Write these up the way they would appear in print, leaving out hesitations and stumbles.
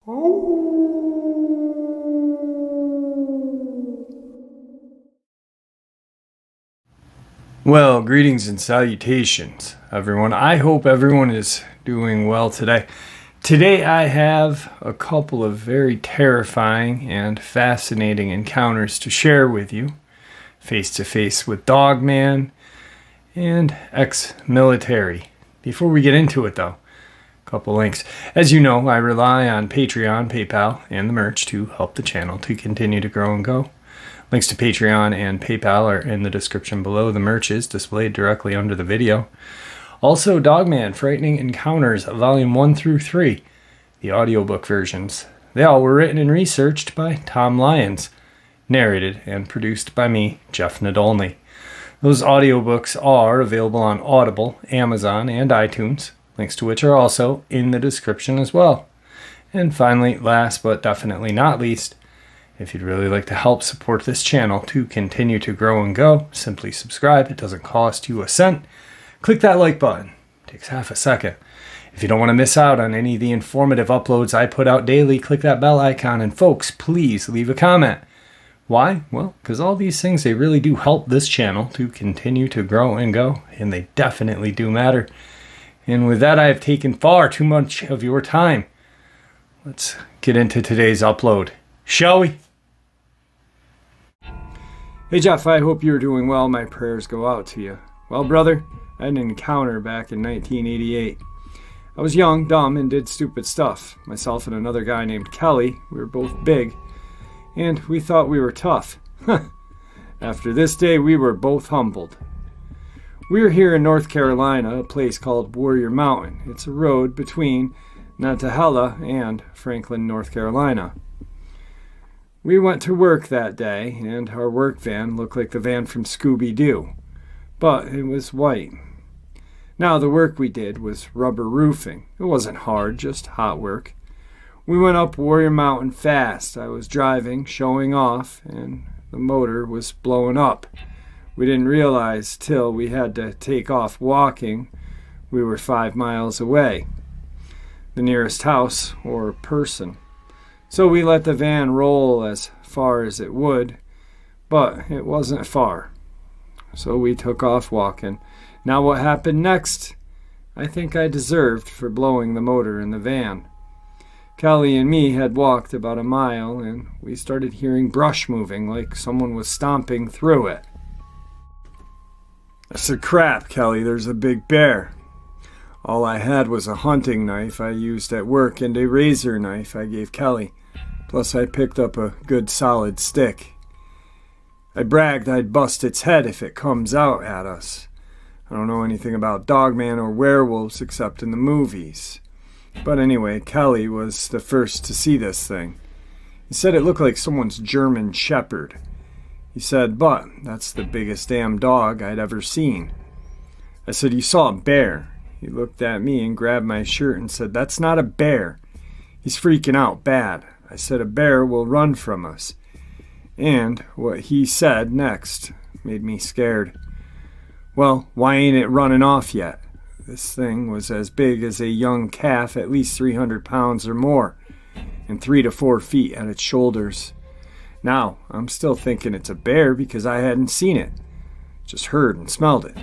Well, greetings and salutations, everyone. I hope everyone is doing well today. Today I have a couple of very terrifying and fascinating encounters to share with you, face-to-face with Dogman and ex-military. Before we get into it, though, a couple links. As you know, I rely on Patreon, PayPal, and the merch to help the channel to continue to grow and go. Links to Patreon and PayPal are in the description below. The merch is displayed directly under the video. Also, Dogman, Frightening Encounters, Volume 1 through 3, the audiobook versions. They all were written and researched by Tom Lyons, narrated and produced by me, Jeff Nadolny. Those audiobooks are available on Audible, Amazon, and iTunes, links to which are also in the description as well. And finally, last but definitely not least, if you'd really like to help support this channel to continue to grow and go, simply subscribe. It doesn't cost you a cent. Click that like button. It takes half a second. If you don't want to miss out on any of the informative uploads I put out daily, click that bell icon. And folks, please leave a comment. Why? Well, because all these things, they really do help this channel to continue to grow and go. And they definitely do matter. And with that, I have taken far too much of your time. Let's get into today's upload, shall we? Hey Jeff, I hope you're doing well. My prayers go out to you. Well, brother, I had an encounter back in 1988. I was young, dumb, and did stupid stuff. Myself and another guy named Kelly, we were both big, and we thought we were tough. After this day, we were both humbled. We were here in North Carolina, a place called Warrior Mountain. It's a road between Nantahala and Franklin, North Carolina. We went to work that day, and our work van looked like the van from Scooby-Doo, but it was white. Now, the work we did was rubber roofing. It wasn't hard, just hot work. We went up Warrior Mountain fast. I was driving, showing off, and the motor was blowing up. We didn't realize till we had to take off walking. We were 5 miles away, the nearest house or person. So we let the van roll as far as it would, but it wasn't far. So we took off walking. Now what happened next, I think I deserved for blowing the motor in the van. Kelly and me had walked about a mile, and we started hearing brush moving like someone was stomping through it. I said, "Crap, Kelly, there's a big bear." All I had was a hunting knife I used at work and a razor knife I gave Kelly. Plus, I picked up a good solid stick. I bragged I'd bust its head if it comes out at us. I don't know anything about Dogman or werewolves except in the movies. But anyway, Kelly was the first to see this thing. He said it looked like someone's German shepherd. He said, "But that's the biggest damn dog I'd ever seen." I said, "You saw a bear." He looked at me and grabbed my shirt and said, "That's not a bear. He's freaking out bad." I said, "A bear will run from us." And what he said next made me scared. "Well, why ain't it running off yet?" This thing was as big as a young calf, at least 300 pounds or more, and 3 to 4 feet at its shoulders. Now, I'm still thinking it's a bear because I hadn't seen it, just heard and smelled it.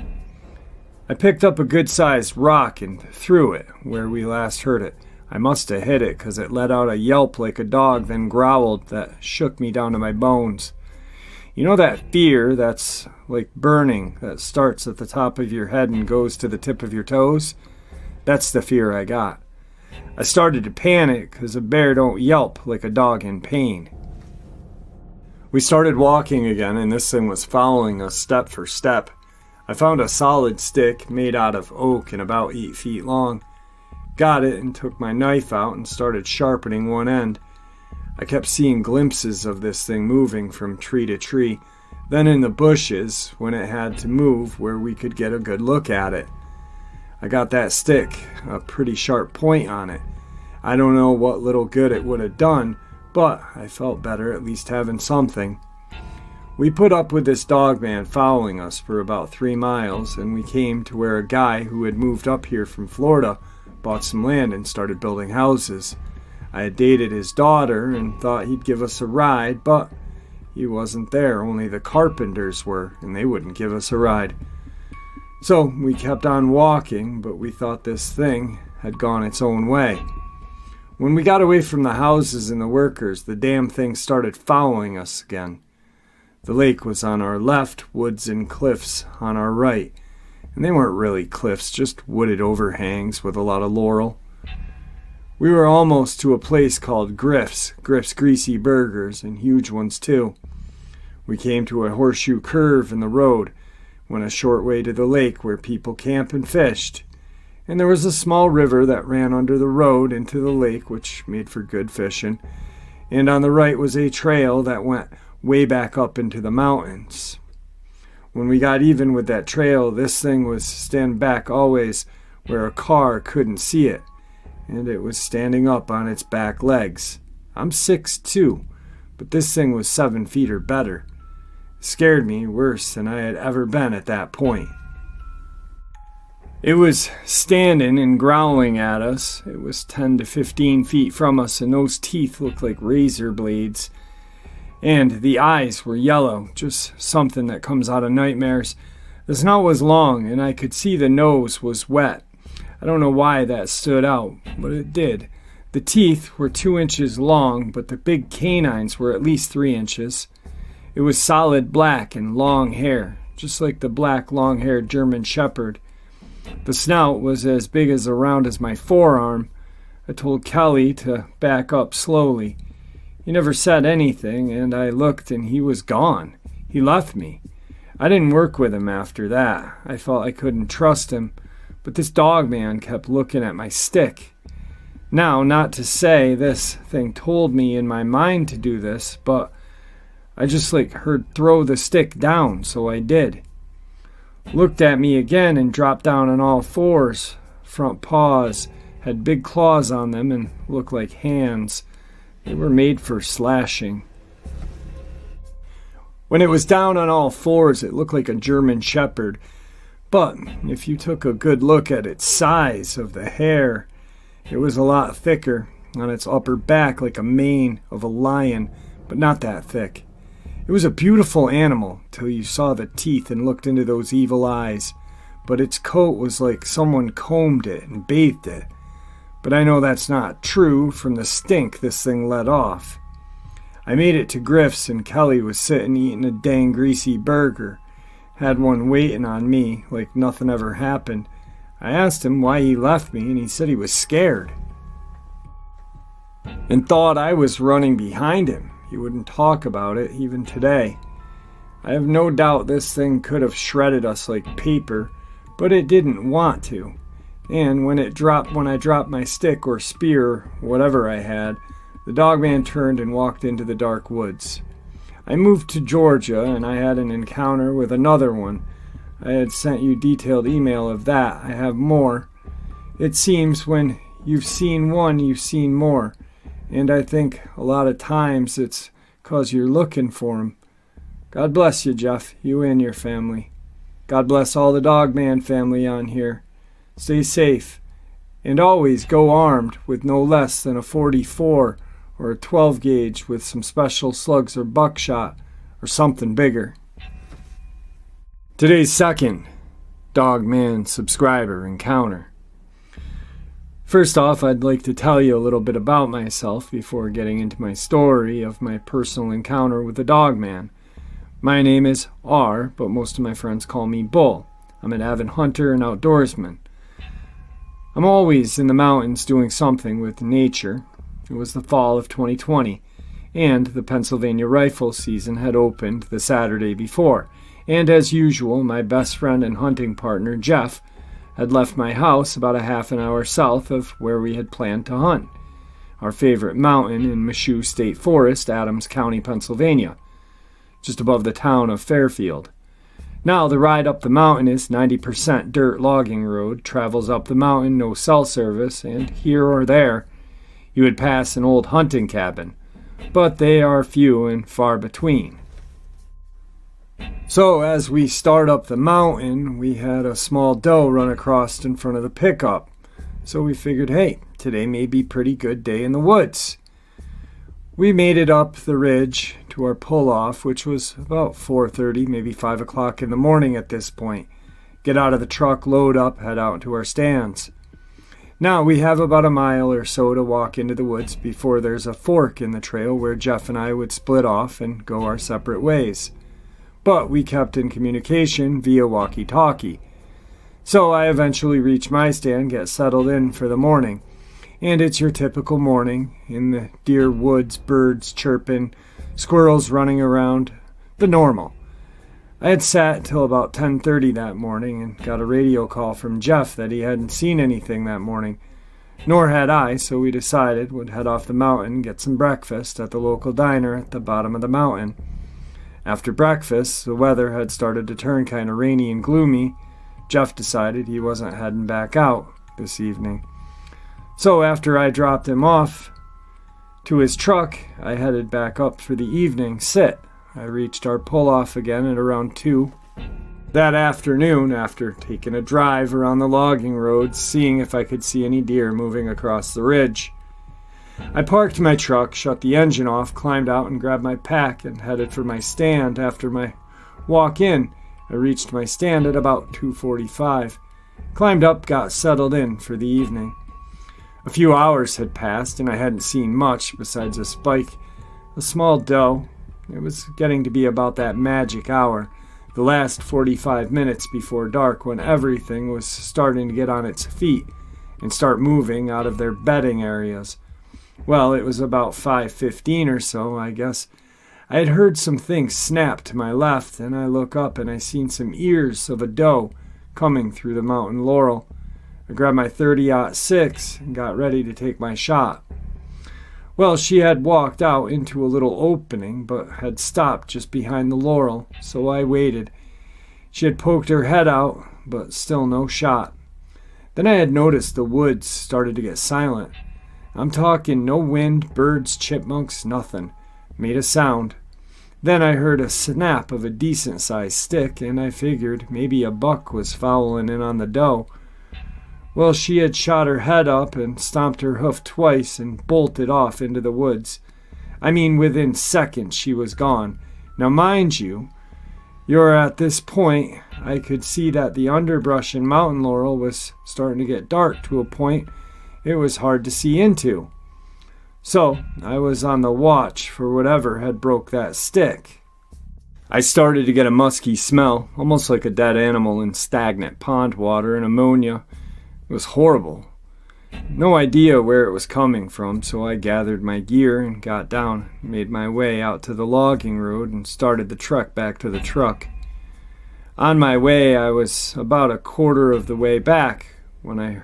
I picked up a good-sized rock and threw it where we last heard it. I must have hit it because it let out a yelp like a dog, then growled that shook me down to my bones. You know that fear that's like burning that starts at the top of your head and goes to the tip of your toes? That's the fear I got. I started to panic because a bear don't yelp like a dog in pain. We started walking again, and this thing was following us step for step. I found a solid stick made out of oak and about 8 feet long. Got it and took my knife out and started sharpening one end. I kept seeing glimpses of this thing moving from tree to tree, then in the bushes when it had to move where we could get a good look at it. I got that stick, a pretty sharp point on it. I don't know what little good it would have done, but I felt better at least having something. We put up with this Dogman following us for about 3 miles, and we came to where a guy who had moved up here from Florida bought some land and started building houses. I had dated his daughter and thought he'd give us a ride, but he wasn't there. Only the carpenters were, and they wouldn't give us a ride. So we kept on walking, but we thought this thing had gone its own way. When we got away from the houses and the workers, the damn thing started following us again. The lake was on our left, woods and cliffs on our right. And they weren't really cliffs, just wooded overhangs with a lot of laurel. We were almost to a place called Griff's Greasy Burgers, and huge ones too. We came to a horseshoe curve in the road, went a short way to the lake where people camp and fished. And there was a small river that ran under the road into the lake, which made for good fishing. And on the right was a trail that went way back up into the mountains. When we got even with that trail, this thing was stand back always where a car couldn't see it, and it was standing up on its back legs. I'm 6'2", but this thing was 7 feet or better. It scared me worse than I had ever been at that point. It was standing and growling at us. It was 10 to 15 feet from us, and those teeth looked like razor blades. And the eyes were yellow, just something that comes out of nightmares. The snout was long, and I could see the nose was wet. I don't know why that stood out, but it did. The teeth were 2 inches long, but the big canines were at least 3 inches. It was solid black and long hair, just like the black long-haired German Shepherd. The snout was as big as around as my forearm. I told Kelly to back up slowly. He never said anything, and I looked and he was gone. He left me. I didn't work with him after that. I felt I couldn't trust him, but this Dogman kept looking at my stick. Now, not to say this thing told me in my mind to do this, but I just heard throw the stick down, so I did. Looked at me again and dropped down on all fours. Front paws had big claws on them and looked like hands. They were made for slashing. When it was down on all fours, it looked like a German Shepherd. But if you took a good look at its size of the hair, it was a lot thicker on its upper back, like a mane of a lion, but not that thick. It was a beautiful animal till you saw the teeth and looked into those evil eyes, but its coat was like someone combed it and bathed it. But I know that's not true from the stink this thing let off. I made it to Griff's and Kelly was sitting eating a dang greasy burger. Had one waiting on me like nothing ever happened. I asked him why he left me and he said he was scared and thought I was running behind him. He wouldn't talk about it even today. I have no doubt this thing could have shredded us like paper, but it didn't want to. And when I dropped my stick or spear, whatever I had, the Dogman turned and walked into the dark woods. I moved to Georgia and I had an encounter with another one. I had sent you detailed email of that. I have more. It seems when you've seen one, you've seen more. And I think a lot of times it's 'cause you're looking for 'em. God bless you, Jeff, you and your family. God bless all the Dogman family on here. Stay safe. And always go armed with no less than a 44 or a 12 gauge with some special slugs or buckshot or something bigger. Today's second Dogman subscriber encounter. First off, I'd like to tell you a little bit about myself before getting into my story of my personal encounter with the Dogman. My name is R, but most of my friends call me Bull. I'm an avid hunter and outdoorsman. I'm always in the mountains doing something with nature. It was the fall of 2020, and the Pennsylvania rifle season had opened the Saturday before. And as usual, my best friend and hunting partner, Jeff, had left my house about a half an hour south of where we had planned to hunt, our favorite mountain in Michoud State Forest, Adams County, Pennsylvania, just above the town of Fairfield. Now, the ride up the mountain is 90% dirt logging road, travels up the mountain, no cell service, and here or there, you would pass an old hunting cabin, but they are few and far between. So as we start up the mountain, we had a small doe run across in front of the pickup. So we figured, hey, today may be a pretty good day in the woods. We made it up the ridge to our pull-off, which was about 4:30, maybe 5 o'clock in the morning at this point. Get out of the truck, load up, head out to our stands. Now, we have about a mile or so to walk into the woods before there's a fork in the trail where Jeff and I would split off and go our separate ways. But we kept in communication via walkie-talkie. So I eventually reach my stand, get settled in for the morning. And it's your typical morning in the deer woods, birds chirping, squirrels running around, the normal. I had sat till about 10:30 that morning and got a radio call from Jeff that he hadn't seen anything that morning. Nor had I, so we decided we'd head off the mountain and get some breakfast at the local diner at the bottom of the mountain. After breakfast, the weather had started to turn kind of rainy and gloomy. Jeff decided he wasn't heading back out this evening. So after I dropped him off to his truck, I headed back up for the evening sit. I reached our pull-off again at around 2. That afternoon, after taking a drive around the logging roads, seeing if I could see any deer moving across the ridge. I parked my truck, shut the engine off, climbed out and grabbed my pack and headed for my stand. After my walk in, I reached my stand at about 2:45. Climbed up, got settled in for the evening. A few hours had passed and I hadn't seen much besides a spike, a small doe. It was getting to be about that magic hour, the last 45 minutes before dark, when everything was starting to get on its feet and start moving out of their bedding areas. Well, it was about 5:15 or so, I guess. I had heard some things snap to my left, and I look up and I seen some ears of a doe coming through the mountain laurel. I grabbed my 30-06 and got ready to take my shot. Well, she had walked out into a little opening, but had stopped just behind the laurel, so I waited. She had poked her head out, but still no shot. Then I had noticed the woods started to get silent. I'm talking no wind, birds, chipmunks, nothing. Made a sound. Then I heard a snap of a decent-sized stick, and I figured maybe a buck was fouling in on the doe. Well, she had shot her head up and stomped her hoof twice and bolted off into the woods. I mean, within seconds she was gone. Now, mind you, you're at this point, I could see that the underbrush in mountain laurel was starting to get dark to a point it was hard to see into. So, I was on the watch for whatever had broke that stick. I started to get a musky smell, almost like a dead animal in stagnant pond water and ammonia. It was horrible. No idea where it was coming from, so I gathered my gear and got down, made my way out to the logging road and started the trek back to the truck. On my way, I was about a quarter of the way back when I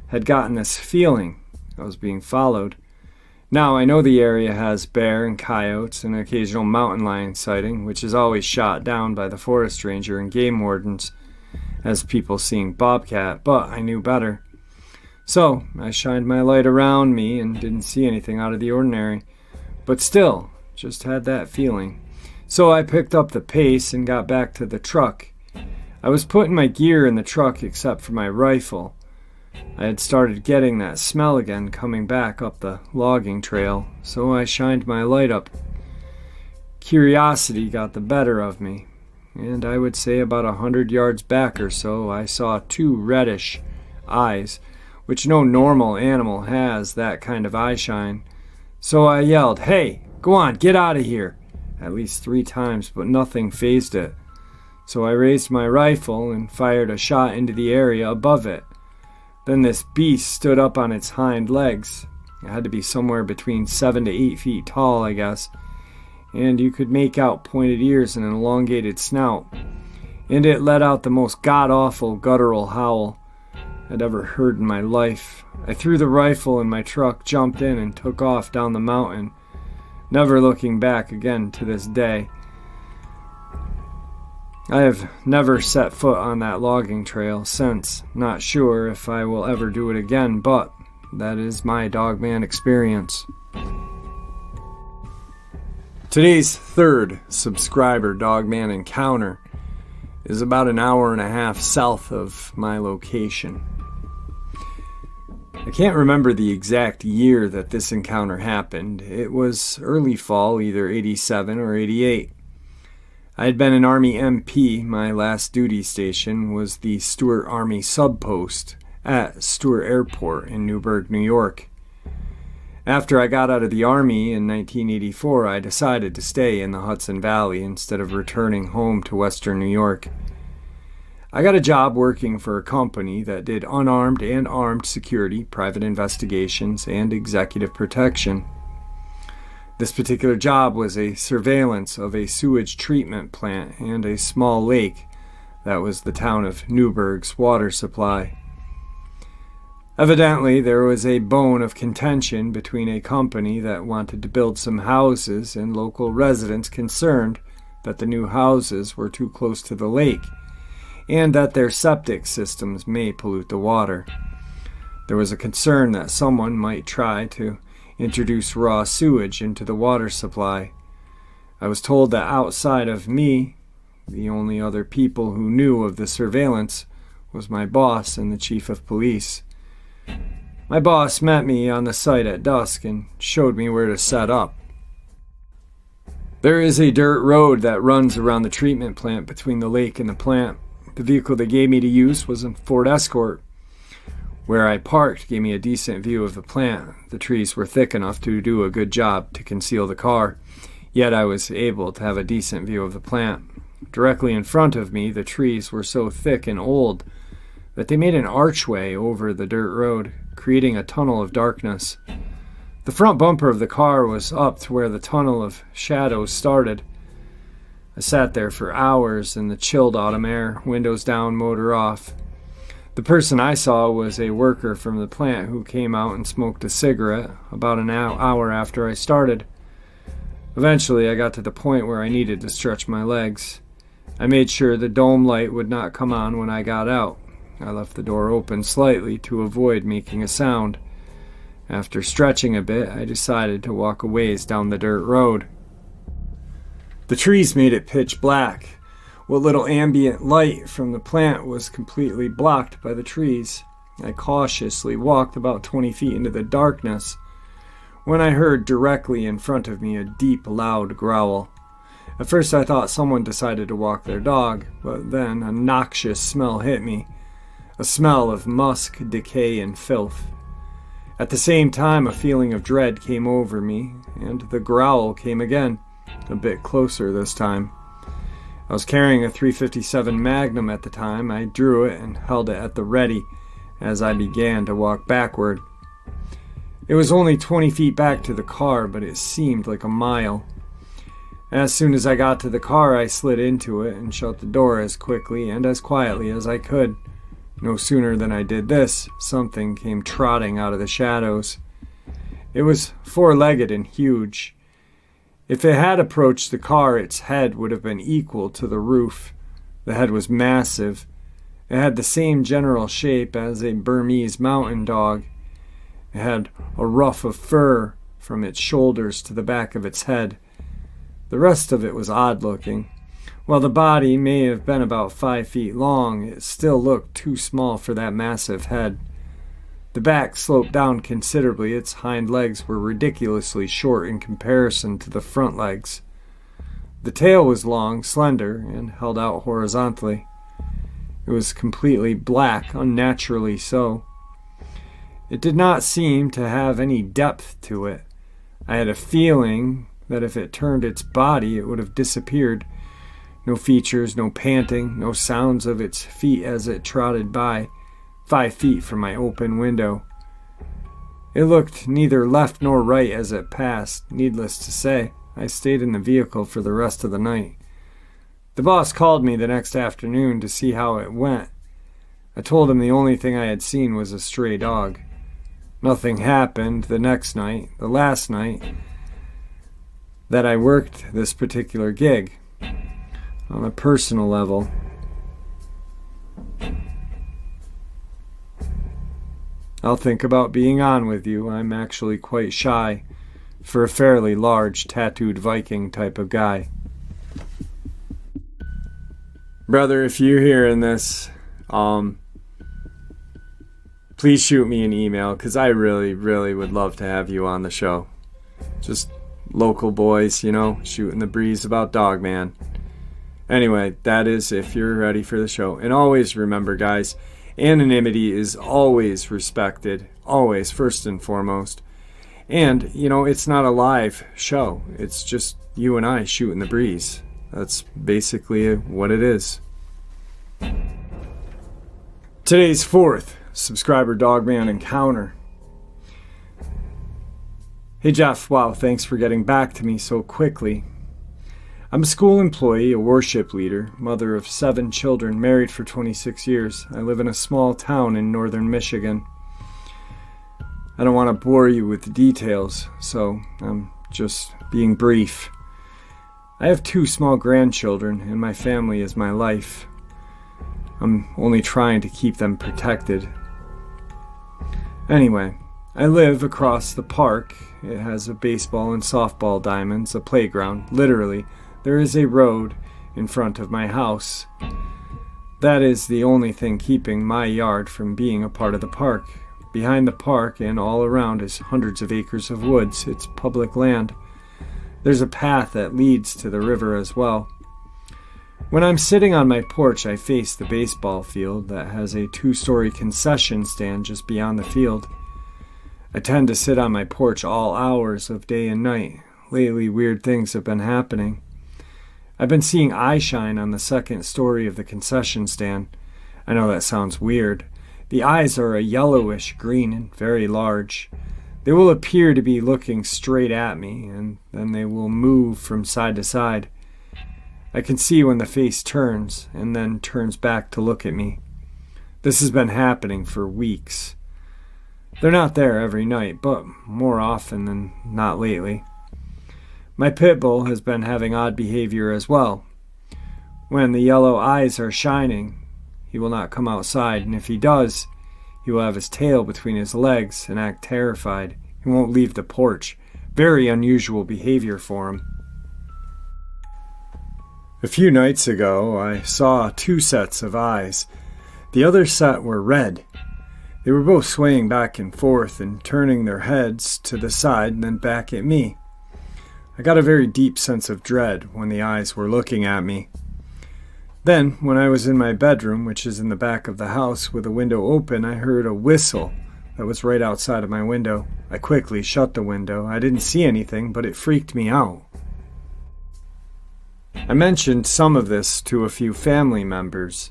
had gotten this feeling I was being followed. Now, I know the area has bear and coyotes and an occasional mountain lion sighting, which is always shot down by the forest ranger and game wardens as people seeing bobcat, but I knew better. So, I shined my light around me and didn't see anything out of the ordinary, but still, just had that feeling. So I picked up the pace and got back to the truck. I was putting my gear in the truck except for my rifle. I had started getting that smell again coming back up the logging trail, so I shined my light up. Curiosity got the better of me, and I would say about 100 yards back or so I saw 2 reddish eyes, which no normal animal has that kind of eye shine. So I yelled, "Hey, go on, get out of here," at least 3 times, but nothing fazed it. So I raised my rifle and fired a shot into the area above it. Then this beast stood up on its hind legs. It had to be somewhere between 7 to 8 feet tall, I guess, and you could make out pointed ears and an elongated snout. And it let out the most god-awful guttural howl I'd ever heard in my life. I threw the rifle in my truck, jumped in, and took off down the mountain, never looking back again to this day. I have never set foot on that logging trail since. Not sure if I will ever do it again, but that is my Dogman experience. Today's third subscriber Dogman encounter is about an hour and a half south of my location. I can't remember the exact year that this encounter happened. It was early fall, either 87 or 88. I had been an Army MP. My last duty station was the Stewart Army Subpost at Stewart Airport in Newburgh, New York. After I got out of the Army in 1984, I decided to stay in the Hudson Valley instead of returning home to Western New York. I got a job working for a company that did unarmed and armed security, private investigations, and executive protection. This particular job was a surveillance of a sewage treatment plant and a small lake that was the town of Newburgh's water supply. Evidently, there was a bone of contention between a company that wanted to build some houses and local residents concerned that the new houses were too close to the lake and that their septic systems may pollute the water. There was a concern that someone might try to introduce raw sewage into the water supply. I was told that outside of me, the only other people who knew of the surveillance was my boss and the chief of police. My boss met me on the site at dusk and showed me where to set up. There is a dirt road that runs around the treatment plant between the lake and the plant. The vehicle they gave me to use was a Ford Escort. Where I parked gave me a decent view of the plant. The trees were thick enough to do a good job to conceal the car, yet I was able to have a decent view of the plant. Directly in front of me, the trees were so thick and old that they made an archway over the dirt road, creating a tunnel of darkness. The front bumper of the car was up to where the tunnel of shadows started. I sat there for hours in the chilled autumn air, windows down, motor off. The person I saw was a worker from the plant who came out and smoked a cigarette about an hour after I started. Eventually, I got to the point where I needed to stretch my legs. I made sure the dome light would not come on when I got out. I left the door open slightly to avoid making a sound. After stretching a bit, I decided to walk a ways down the dirt road. The trees made it pitch black. What little ambient light from the plant was completely blocked by the trees. I cautiously walked about 20 feet into the darkness when I heard directly in front of me a deep, loud growl. At first I thought someone decided to walk their dog, but then a noxious smell hit me. A smell of musk, decay, and filth. At the same time, a feeling of dread came over me, and the growl came again, a bit closer this time. I was carrying a .357 Magnum at the time. I drew it and held it at the ready as I began to walk backward. It was only 20 feet back to the car, but it seemed like a mile. As soon as I got to the car, I slid into it and shut the door as quickly and as quietly as I could. No sooner than I did this, something came trotting out of the shadows. It was four-legged and huge. If it had approached the car, its head would have been equal to the roof. The head was massive. It had the same general shape as a Burmese mountain dog. It had a ruff of fur from its shoulders to the back of its head. The rest of it was odd-looking. While the body may have been about 5 feet long, it still looked too small for that massive head. The back sloped down considerably. Its hind legs were ridiculously short in comparison to the front legs. The tail was long, slender, and held out horizontally. It was completely black, unnaturally so. It did not seem to have any depth to it. I had a feeling that if it turned its body, it would have disappeared. No features, no panting, no sounds of its feet as it trotted by, 5 feet from my open window. It looked neither left nor right as it passed. Needless to say, I stayed in the vehicle for the rest of the night. The boss called me the next afternoon to see how it went. I told him the only thing I had seen was a stray dog. Nothing happened the next night, the last night that I worked this particular gig. On a personal level, I'll think about being on with you. I'm actually quite shy for a fairly large tattooed Viking type of guy. Brother, if you're hearing this, please shoot me an email because I really, really would love to have you on the show. Just local boys, shooting the breeze about Dogman. Anyway, that is if you're ready for the show. And always remember, guys, anonymity is always respected, always, first and foremost. And, it's not a live show. It's just you and I shooting the breeze. That's basically what it is. Today's fourth subscriber Dogman encounter. Hey Jeff, wow, thanks for getting back to me so quickly. I'm a school employee, a worship leader, mother of 7 children, married for 26 years. I live in a small town in northern Michigan. I don't want to bore you with the details, so I'm just being brief. I have 2 small grandchildren, and my family is my life. I'm only trying to keep them protected. Anyway, I live across the park. It has a baseball and softball diamonds, a playground. Literally, there is a road in front of my house. That is the only thing keeping my yard from being a part of the park. Behind the park and all around is hundreds of acres of woods. It's public land. There's a path that leads to the river as well. When I'm sitting on my porch, I face the baseball field that has a 2-story concession stand just beyond the field. I tend to sit on my porch all hours of day and night. Lately, weird things have been happening. I've been seeing eye shine on the 2nd story of the concession stand. I know that sounds weird. The eyes are a yellowish green and very large. They will appear to be looking straight at me, and then they will move from side to side. I can see when the face turns, and then turns back to look at me. This has been happening for weeks. They're not there every night, but more often than not lately. My pit bull has been having odd behavior as well. When the yellow eyes are shining, he will not come outside, and if he does, he will have his tail between his legs and act terrified. He won't leave the porch. Very unusual behavior for him. A few nights ago, I saw 2 sets of eyes. The other set were red. They were both swaying back and forth and turning their heads to the side and then back at me. I got a very deep sense of dread when the eyes were looking at me. Then, when I was in my bedroom, which is in the back of the house with a window open, I heard a whistle that was right outside of my window. I quickly shut the window. I didn't see anything, but it freaked me out. I mentioned some of this to a few family members,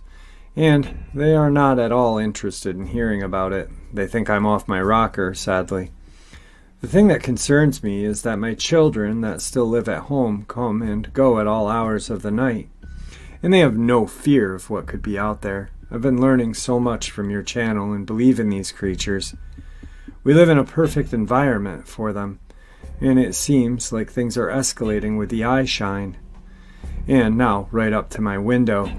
and they are not at all interested in hearing about it. They think I'm off my rocker, sadly. The thing that concerns me is that my children that still live at home come and go at all hours of the night, and they have no fear of what could be out there. I've been learning so much from your channel and believe in these creatures. We live in a perfect environment for them, and it seems like things are escalating with the eye shine. And now, right up to my window.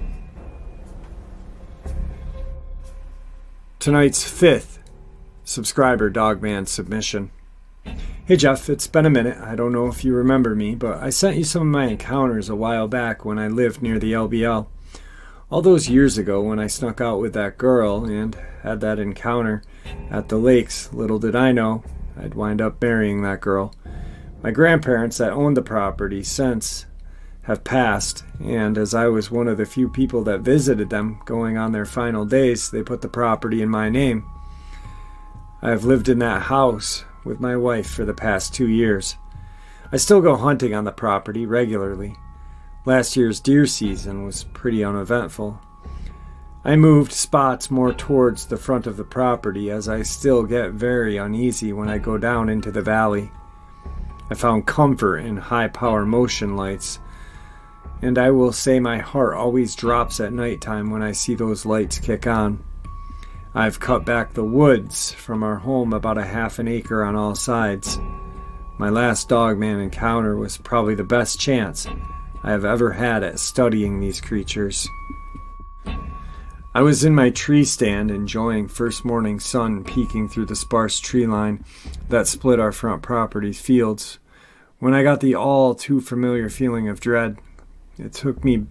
Tonight's 5th subscriber Dogman submission. Hey Jeff, it's been a minute. I don't know if you remember me, but I sent you some of my encounters a while back when I lived near the LBL. All those years ago when I snuck out with that girl and had that encounter at the lakes, little did I know I'd wind up marrying that girl. My grandparents that owned the property since have passed, and as I was one of the few people that visited them going on their final days, they put the property in my name. I have lived in that house with my wife for the past 2 years. I still go hunting on the property regularly. Last year's deer season was pretty uneventful. I moved spots more towards the front of the property as I still get very uneasy when I go down into the valley. I found comfort in high-power motion lights, and I will say my heart always drops at nighttime when I see those lights kick on. I've cut back the woods from our home about a half an acre on all sides. My last Dogman encounter was probably the best chance I have ever had at studying these creatures. I was in my tree stand enjoying first morning sun peeking through the sparse tree line that split our front property fields when I got the all too familiar feeling of dread. It took me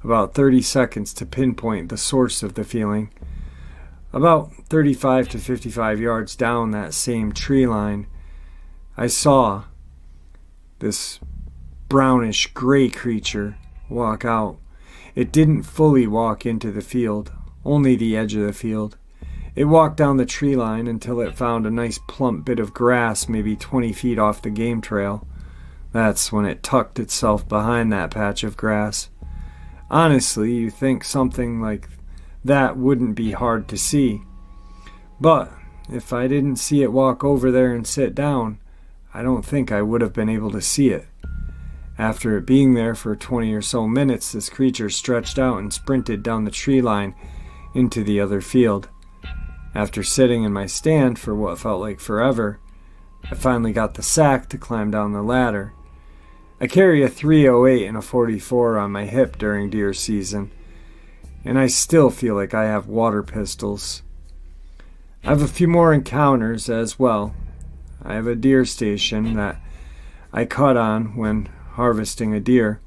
about 30 seconds to pinpoint the source of the feeling. About 35 to 55 yards down that same tree line, I saw this brownish gray creature walk out. It didn't fully walk into the field, only the edge of the field. It walked down the tree line until it found a nice plump bit of grass maybe 20 feet off the game trail. That's when it tucked itself behind that patch of grass. Honestly, you think something like that wouldn't be hard to see. But if I didn't see it walk over there and sit down, I don't think I would have been able to see it. After it being there for 20 or so minutes, this creature stretched out and sprinted down the tree line into the other field. After sitting in my stand for what felt like forever, I finally got the sack to climb down the ladder. I carry a .308 and a .44 on my hip during deer season, and I still feel like I have water pistols. I have a few more encounters as well. I have a deer station that I caught on when harvesting a deer.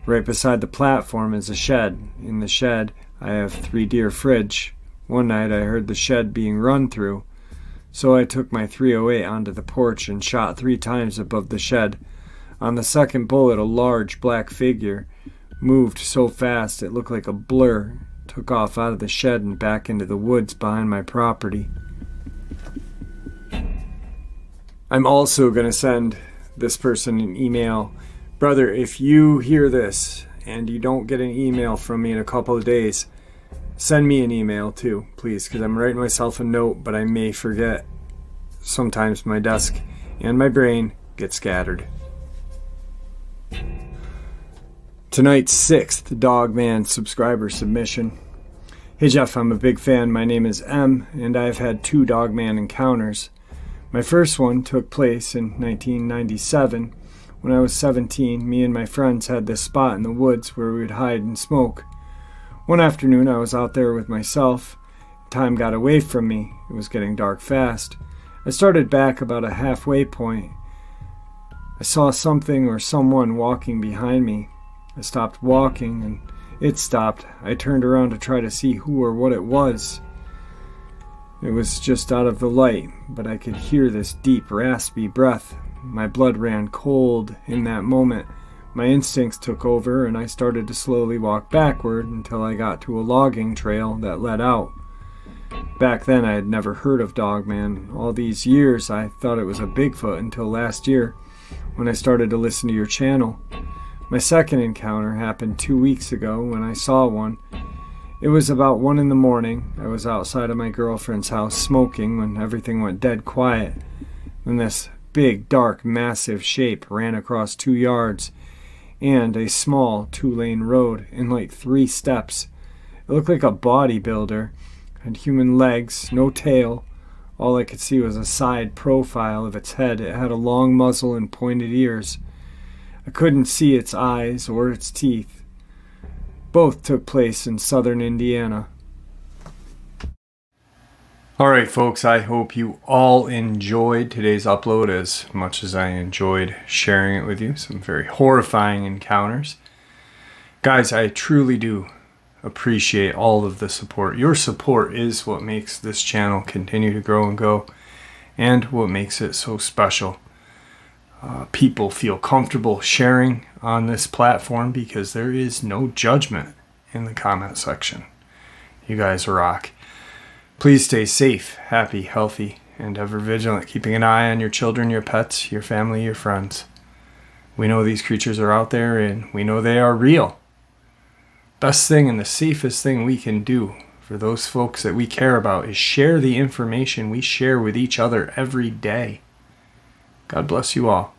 Right beside the platform is a shed. In the shed, I have 3 deer fridge. One night I heard the shed being run through, so I took my .308 onto the porch and shot 3 times above the shed. On the second bullet, a large black figure moved so fast it looked like a blur, took off out of the shed and back into the woods behind my property. I'm also going to send this person an email. Brother, if you hear this and you don't get an email from me in a couple of days, send me an email too, please, because I'm writing myself a note, but I may forget. Sometimes my desk and my brain get scattered. Tonight's 6th Dogman subscriber submission. Hey Jeff, I'm a big fan. My name is M, and I've had 2 Dogman encounters. My first one took place in 1997. When I was 17, me and my friends had this spot in the woods where we would hide and smoke. One afternoon I was out there with myself. Time got away from me. It was getting dark fast. I started back about a halfway point. I saw something or someone walking behind me. I stopped walking and it stopped. I turned around to try to see who or what it was. It was just out of the light, but I could hear this deep, raspy breath. My blood ran cold in that moment. My instincts took over, and I started to slowly walk backward until I got to a logging trail that led out. Back then, I had never heard of Dogman. All these years, I thought it was a Bigfoot until last year, when I started to listen to your channel. My second encounter happened 2 weeks ago when I saw one. It was about 1 in the morning. I was outside of my girlfriend's house smoking when everything went dead quiet. Then this big, dark, massive shape ran across 2 yards and a small 2-lane road in like 3 steps. It looked like a bodybuilder, had human legs, no tail. All I could see was a side profile of its head. It had a long muzzle and pointed ears. I couldn't see its eyes or its teeth. Both took place in southern Indiana. Alright folks, I hope you all enjoyed today's upload as much as I enjoyed sharing it with you. Some very horrifying encounters. Guys, I truly do appreciate all of the support. Your support is what makes this channel continue to grow and go, and what makes it so special. People feel comfortable sharing on this platform because there is no judgment in the comment section. You guys rock. Please stay safe, happy, healthy, and ever vigilant, keeping an eye on your children, your pets, your family, your friends. We know these creatures are out there, and we know they are real. Best thing and the safest thing we can do for those folks that we care about is share the information we share with each other every day. God bless you all.